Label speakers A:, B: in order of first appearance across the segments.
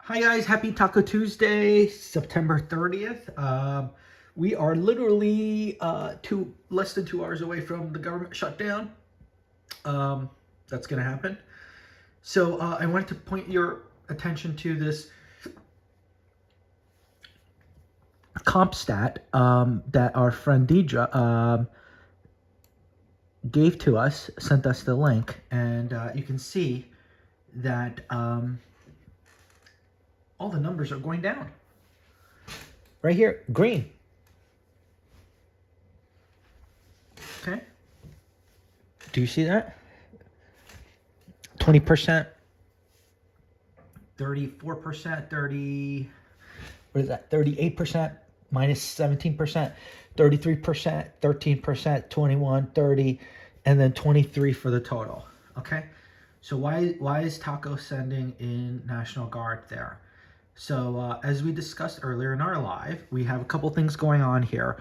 A: Hi guys, happy Taco Tuesday, September 30th. We are literally less than 2 hours away from the government shutdown. That's gonna happen. So I wanted to point your attention to this comp stat that our friend Deidre gave to us, sent us the link, and you can see that all the numbers are going down. Right here, green. Okay. Do you see that? 20%, 34%, 38%, minus 17%, 33%, 13%, 21, 30, and then 23 for the total. Okay. So why is Taco sending in National Guard there? So as we discussed earlier in our live, we have a couple things going on here.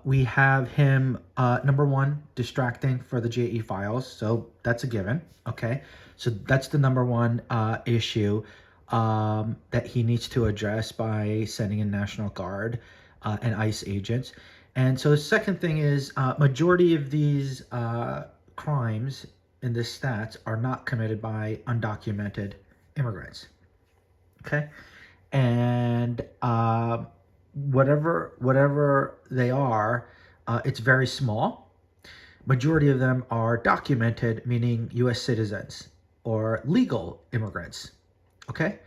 A: We have him, number one, distracting for the JE files. So that's a given. Okay. So that's the number one issue that he needs to address by sending in National Guard and ICE agents. And so the second thing is majority of these crimes in the stats are not committed by undocumented immigrants. Okay. And whatever they are, it's very small. Majority of them are documented, meaning U.S. citizens or legal immigrants. Okay.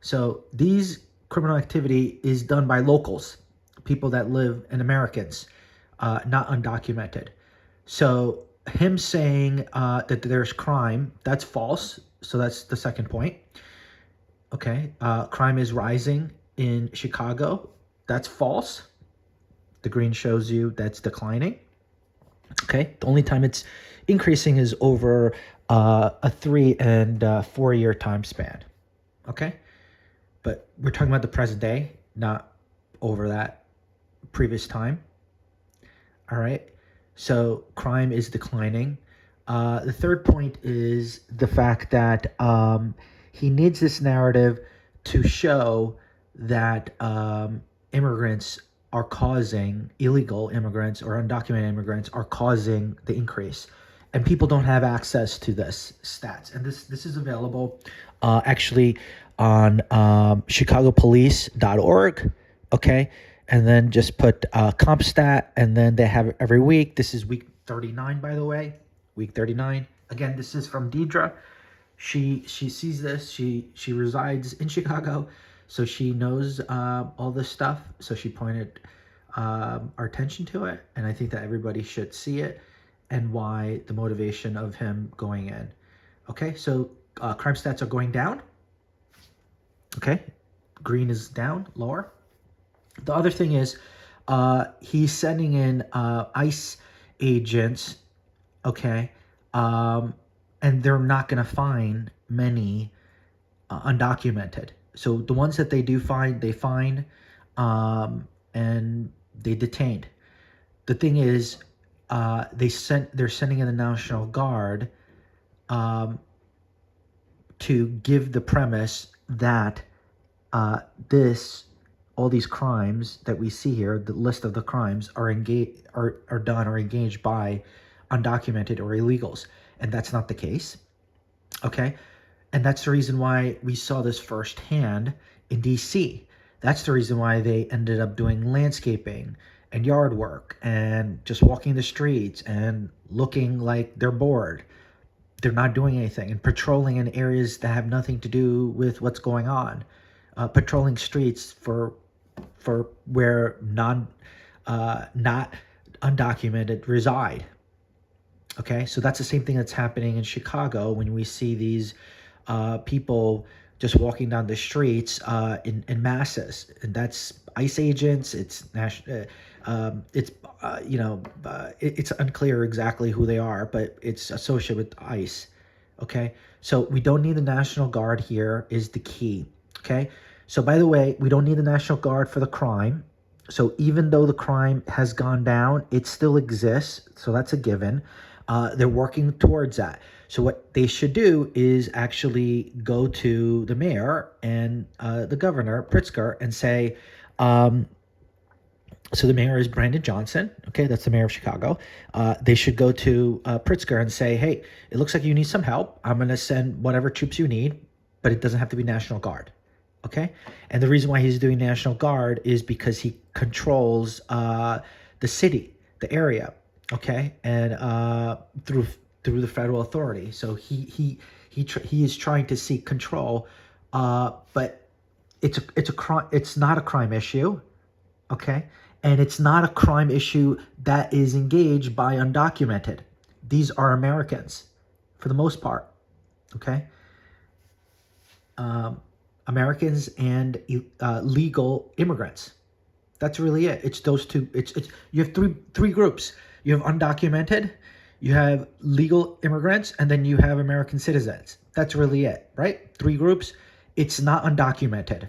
A: So these criminal activity is done by locals, people that live in Americans, not undocumented. So him saying that there's crime, that's false. So that's the second point. Okay, crime is rising in Chicago. That's false. The green shows you that's declining. Okay, the only time it's increasing is over a 3 and 4 year time span. Okay, but we're talking about the present day, not over that previous time. All right, so crime is declining. The third point is the fact that he needs this narrative to show that immigrants are causing, illegal immigrants or undocumented immigrants are causing the increase. And people don't have access to this stats. And this is available actually on chicagopolice.org. Okay. And then just put CompStat, and then they have it every week. This is week 39, by the way. Week 39. Again, this is from Deidre. She sees this. She resides in Chicago, so she knows all this stuff. So she pointed our attention to it, and I think that everybody should see it and why the motivation of him going in. Okay, so crime stats are going down. Okay, green is down, lower. The other thing is he's sending in ICE agents. Okay, and they're not going to find many undocumented. So the ones that they do find, they find, and they detained. The thing is, they're sending in the National Guard to give the premise that all these crimes that we see here, the list of the crimes are done or engaged by undocumented or illegals. And that's not the case. Okay. And that's the reason why we saw this firsthand in DC. That's the reason why they ended up doing landscaping and yard work and just walking the streets and looking like they're bored. They're not doing anything and patrolling in areas that have nothing to do with what's going on. Patrolling streets for where not undocumented reside. Okay, so that's the same thing that's happening in Chicago when we see these people just walking down the streets in masses, and that's ICE agents. It's it's unclear exactly who they are, but it's associated with ICE. Okay, so we don't need the National Guard here is the key. Okay, so by the way, we don't need the National Guard for the crime. So even though the crime has gone down, it still exists. So that's a given. They're working towards that. So what they should do is actually go to the mayor and the governor, Pritzker, and say, so the mayor is Brandon Johnson. Okay, that's the mayor of Chicago. They should go to Pritzker and say, hey, it looks like you need some help. I'm going to send whatever troops you need, but it doesn't have to be National Guard. Okay, and the reason why he's doing National Guard is because he controls the city, the area. Okay, and through the federal authority. So he is trying to seek control, but it's a crime. It's not a crime issue. Okay, and it's not a crime issue that is engaged by undocumented. These are Americans, for the most part. Okay, Americans and legal immigrants. That's really it. It's those two. It's you have three groups. You have undocumented, you have legal immigrants, and then you have American citizens. That's really it, right? Three groups. It's not undocumented.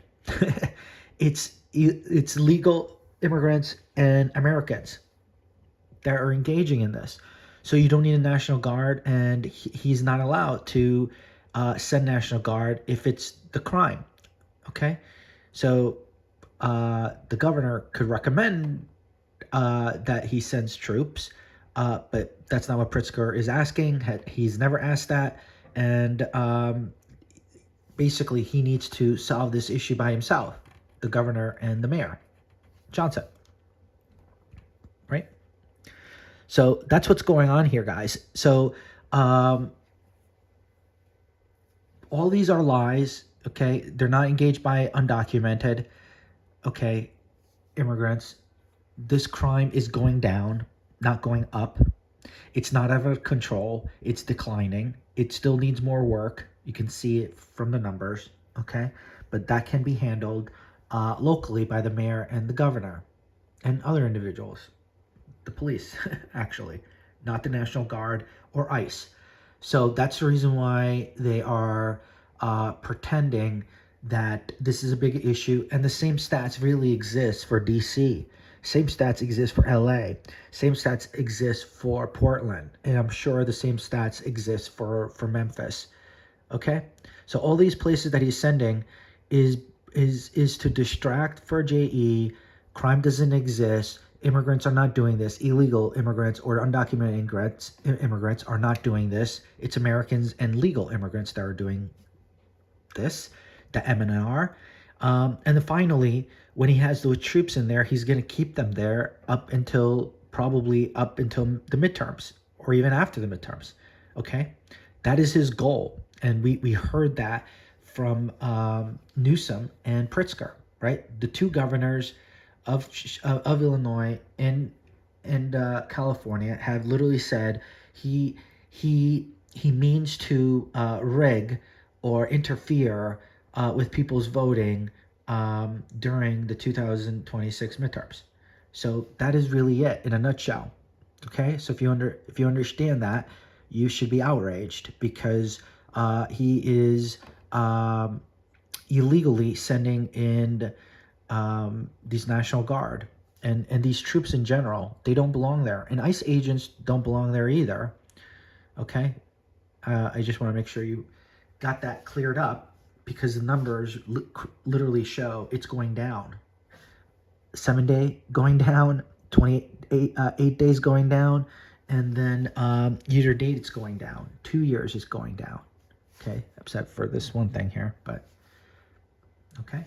A: it's legal immigrants and Americans that are engaging in this. So you don't need a National Guard, and he's not allowed to send National Guard if it's the crime. Okay, so the governor could recommend that he sends troops, but that's not what Pritzker is asking. He's never asked that, and basically he needs to solve this issue by himself, the governor and the mayor, Johnson. Right? So that's what's going on here, guys. So all these are lies. Okay, they're not engaged by undocumented. Okay, immigrants. This crime is going down, not going up. It's not out of control. It's declining. It still needs more work. You can see it from the numbers, okay? But that can be handled locally by the mayor and the governor and other individuals. The police, actually, not the National Guard or ICE. So that's the reason why they are pretending that this is a big issue. And the same stats really exist for DC. Same stats exist for LA. Same stats exist for Portland. And I'm sure the same stats exist for Memphis. Okay? So all these places that he's sending is to distract for JE. Crime doesn't exist. Immigrants are not doing this. Illegal immigrants or undocumented immigrants are not doing this. It's Americans and legal immigrants that are doing this, the MNR. And then finally, when he has those troops in there, he's going to keep them there probably up until the midterms or even after the midterms. Okay, that is his goal, and we heard that from Newsom and Pritzker, right? The two governors of Illinois and California have literally said he means to rig or interfere with people's voting during the 2026 midterms. So that is really it in a nutshell. Okay, so if you understand that, you should be outraged because he is illegally sending in these National Guard and these troops in general. They don't belong there, and ICE agents don't belong there either. Okay, I just want to make sure you got that cleared up, because the numbers literally show it's going down. 7 day going down, 8 days going down, and then year to date it's going down. 2 years is going down. Okay, except for this one thing here, but okay.